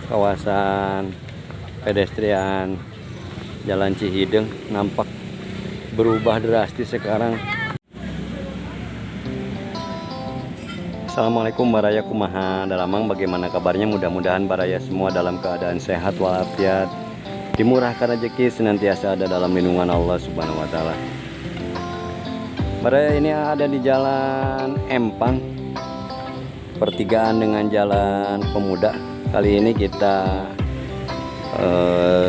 kawasan pedestrian Jalan Cihideng nampak berubah drastis sekarang. Assalamualaikum baraya kumaha dalamang, bagaimana kabarnya? Mudah-mudahan baraya semua dalam keadaan sehat walafiat, dimurahkan rezeki, senantiasa ada dalam lindungan Allah Subhanahu wa taala. Baraya ini ada di Jalan Empang, pertigaan dengan Jalan Pemuda. Kali ini kita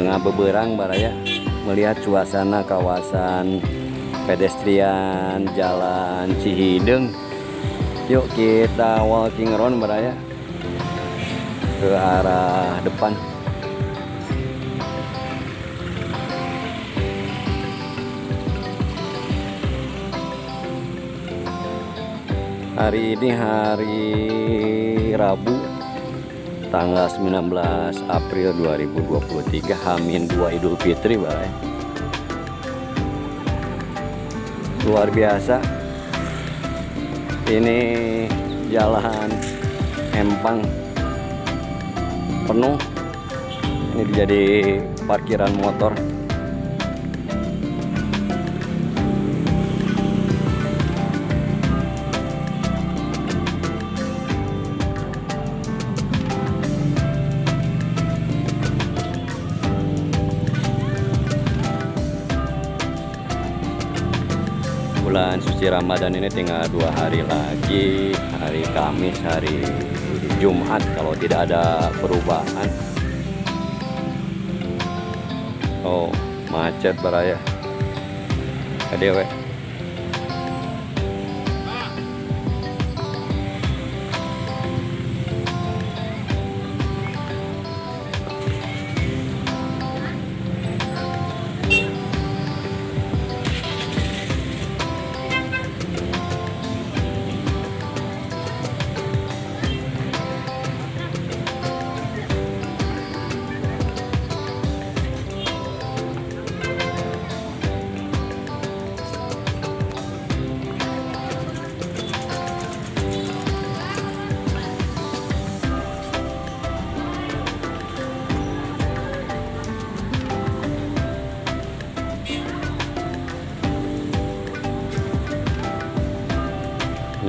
ngabeberang baraya, melihat suasana kawasan pedestrian Jalan Cihideng. Yuk kita walking around baraya ke arah depan. Hari ini hari Rabu, tanggal 19 April 2023, H-2 Idul Fitri baraya. Luar biasa. Ini Jalan Empang penuh. Ini jadi parkiran motor. Bulan suci Ramadan ini tinggal 2 hari lagi, hari Kamis, hari Jumat kalau tidak ada perubahan. Oh, macet baraya. Adewe.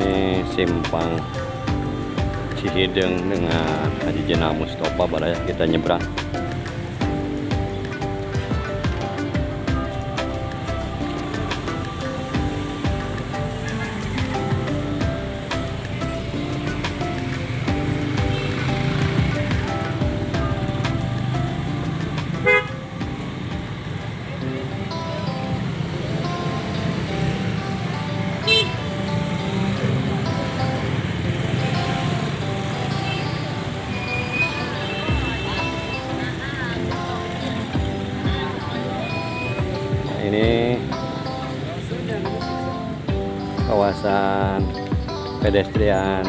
Ini simpang Cihideng dengan Haji Jenah Mustofa baraya, kita nyebrang. Ini kawasan pedestrian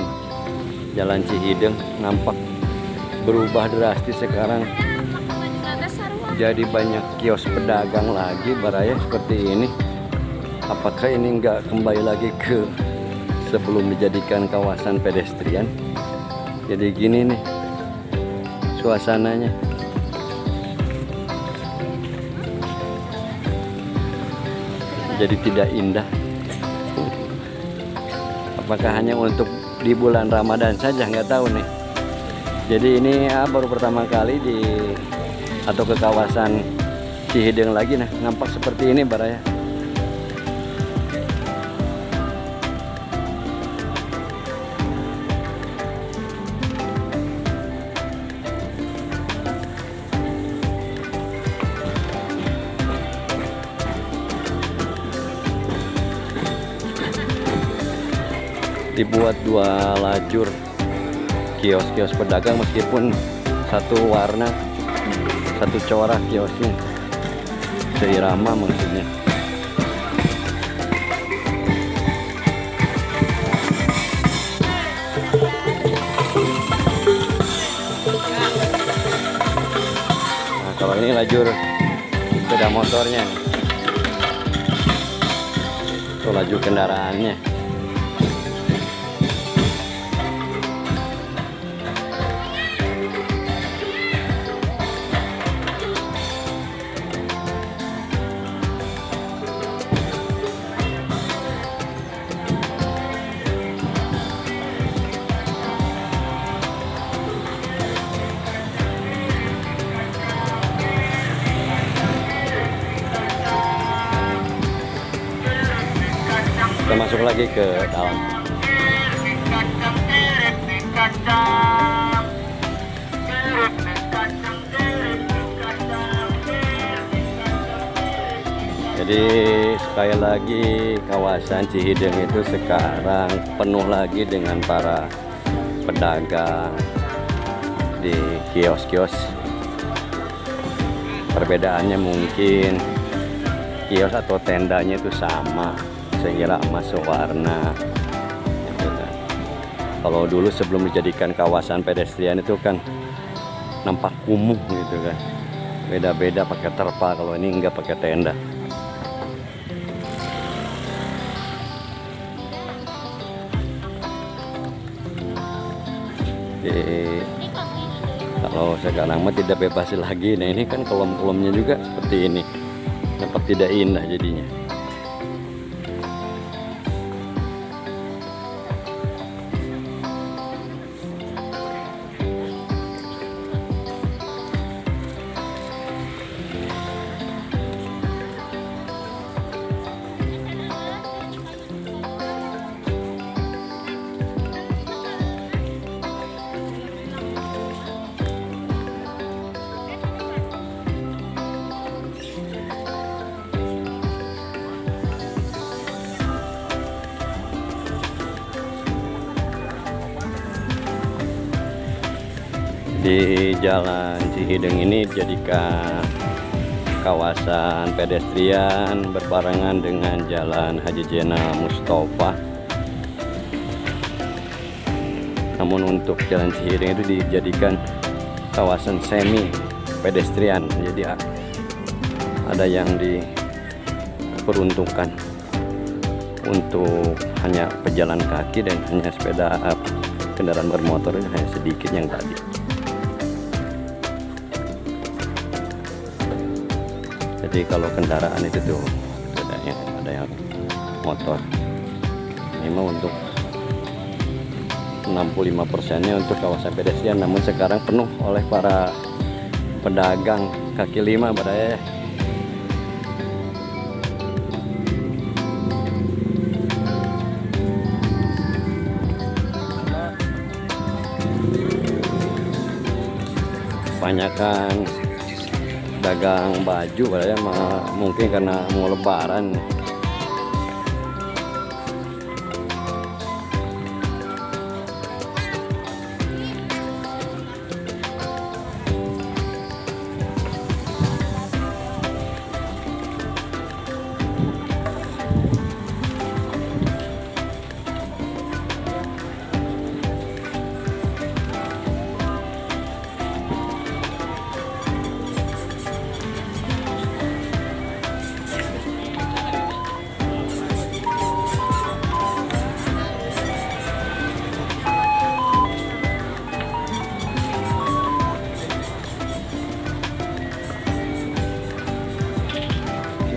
Jalan Cihideng nampak berubah drastis sekarang. Jadi banyak kios pedagang lagi baraya seperti ini. Apakah ini enggak kembali lagi ke sebelum dijadikan kawasan pedestrian? Jadi gini nih suasananya. Jadi tidak indah. Apakah hanya untuk di bulan Ramadan saja, nggak tahu nih. Jadi ini baru pertama kali atau ke kawasan Cihideng lagi, nah nampak seperti ini baraya. Dibuat 2 lajur kios-kios pedagang, meskipun satu warna, satu corak kiosnya, seirama maksudnya. Nah, kalau ini lajur sepeda motornya nih. Itu laju kendaraannya. Kita masuk lagi ke dalam. Jadi sekali lagi kawasan Cihideng itu sekarang penuh lagi dengan para pedagang di kios-kios. Perbedaannya mungkin kios atau tendanya itu sama, sehingga masuk warna. Kalau dulu sebelum dijadikan kawasan pedestrian itu kan nampak kumuh gitu kan, beda-beda pakai terpal, kalau ini enggak pakai tenda. Jadi kalau sekarang mah tidak bebas lagi. Nah ini kan kolom-kolomnya juga seperti ini, nampak tidak indah jadinya. Di Jalan Cihideng ini dijadikan kawasan pedestrian berbarengan dengan Jalan Haji Jenal Mustafa. Namun untuk Jalan Cihideng itu dijadikan kawasan semi pedestrian, jadi ada yang diperuntukkan untuk hanya pejalan kaki dan hanya sepeda kendaraan bermotor, hanya sedikit yang tadi. Jadi kalau kendaraan itu tuh ada yang motor. Ini mah untuk 65%-nya untuk kawasan pedestrian, namun sekarang penuh oleh para pedagang kaki lima badaya. Kebanyakan dagang baju ya, mungkin karena mau lebaran.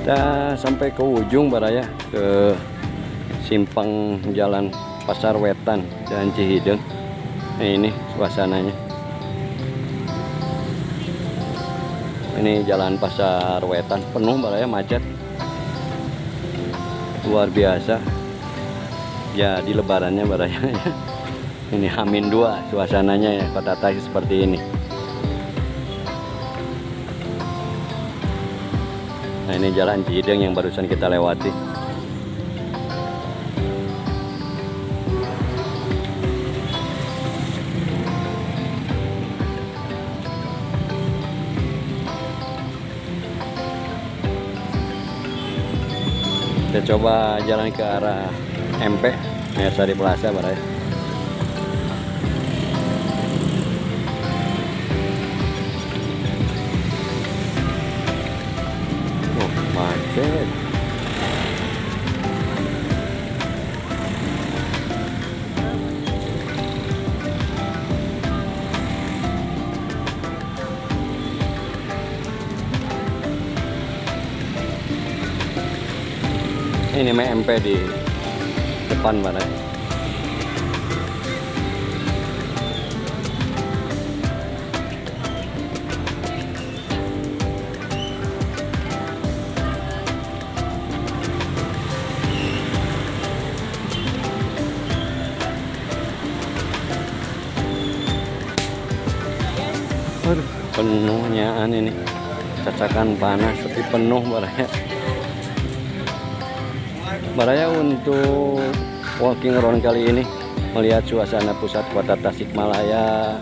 Kita sampai ke ujung baraya, ke simpang Jalan Pasar Wetan, Jalan Cihideng. Nah, ini suasananya. Ini Jalan Pasar Wetan penuh baraya, macet luar biasa. Ya di lebarannya baraya ya. Ini H-2 suasananya ya, kota Tasik seperti ini. Nah ini Jalan Cihideng yang barusan kita lewati. Kita coba jalan ke arah MP Mersari Plaza baraya. Macet. Ini MP di depan mana? penuhnya ini cacakan panas tapi penuh Baraya. Baraya untuk walking around kali ini melihat suasana pusat kota Tasikmalaya,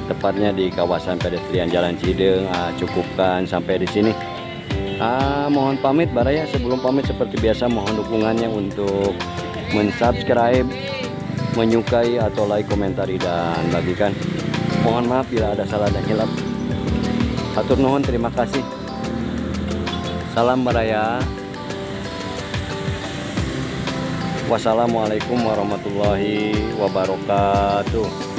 tepatnya di kawasan pedestrian Jalan Cideng. Cukupkan sampai di sini. Mohon pamit Baraya. Sebelum pamit seperti biasa mohon dukungannya untuk mensubscribe, menyukai atau like, komentari dan bagikan. Mohon maaf bila ada salah dan hilap. Hatur nuhun, terima kasih. Salam Baraya. Wassalamualaikum warahmatullahi wabarakatuh.